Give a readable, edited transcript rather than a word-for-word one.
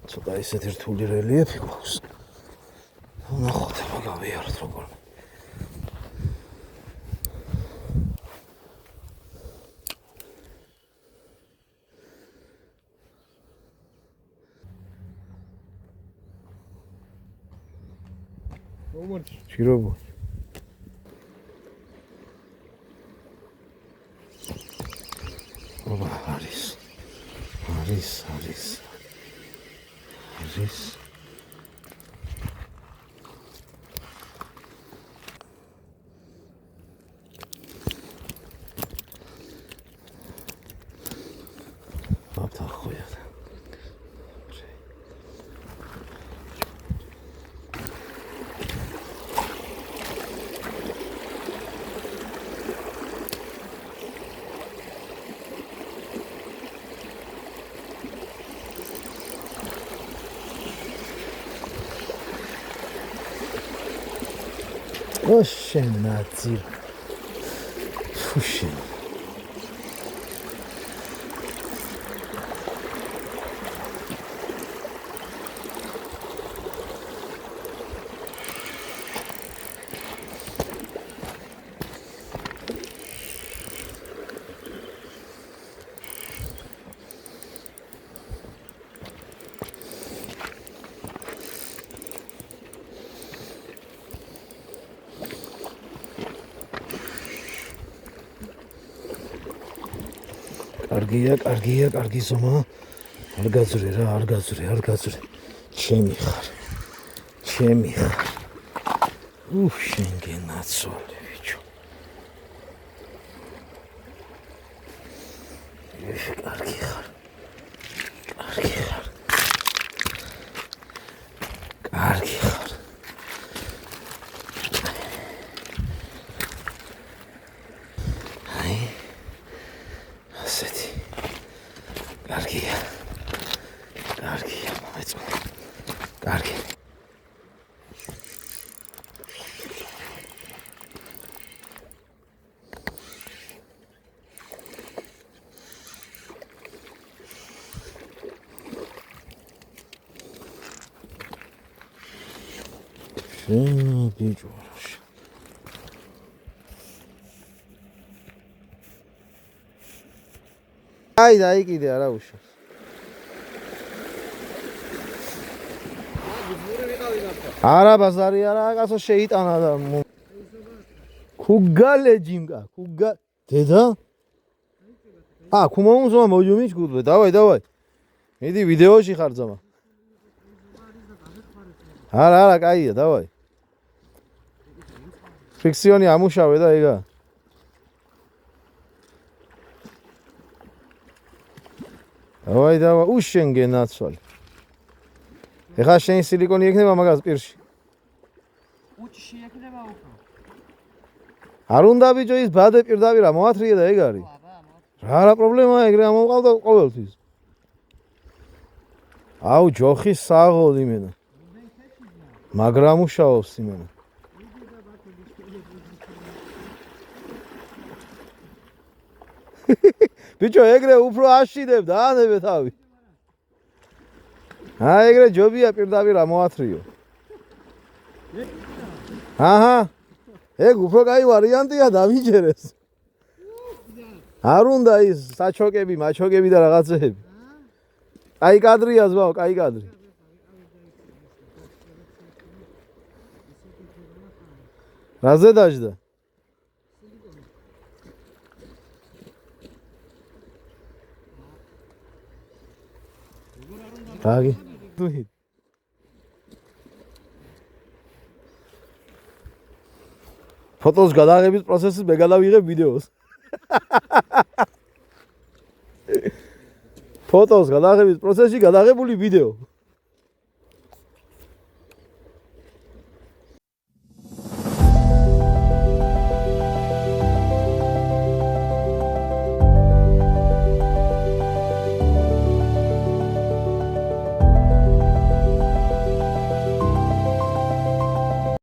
ცოტა ისეთი რთული რელიეფი გვაქვს. ნახოთ, გავიაროთ როგორ. Чиробо. Оба, Арис. Ապտա խոյատ. Oşen nazi. Fuşen. კარგი ზომა. არ გაძვრე. ჩემი ხარ. შენ გენაცვალე ბიჭო. კარგი ხარ. კარგია, მომეწონა. კარგი. ბიჭო. აი კიდე არა უშავს. არა ბაზარი არა კაცო შეიტანა და ქუგალე ჯიმკა დედა ქუმაუნზო მოჯუმის გუდვე დავაი მიდი ვიდეოში ხარ ძმა არა კაია დავაი ფიქსიონი ამუშავე და ეგა დავაი უშენ გენაცვალე ეხლა შენ სილიკონი ექნება მაგას პირში. უჩი შეექნება უფრო. არ უნდა ბიჭო ის ბადე პირდაპირ მოათრია და ეგ არის. რა არა პრობლემაა ეგრე ამოვყავდა ყოველთვის. აუ ჯოხის საღოლ იმენა. მაგრამ უშაობს იმენა. ბიჭო ეგრე უფრო აშიდებ და ანებე თავი. ეგრე ჯობია პირდაპირ მოათრიო. ეგ უფრო კაი ვარიანტია დამიჯერეს. არ უნდა ის საჩოკები, მაჩოკები და რაღაცეები. კაი კადრია ზვაო, კაი კადრი. რაზე დაждდა? კარგი. ფოტოს გადაღების პროცესის მე გადავიღებ ვიდეოს. ფოტოს გადაღების პროცესში გადაღებული ვიდეო.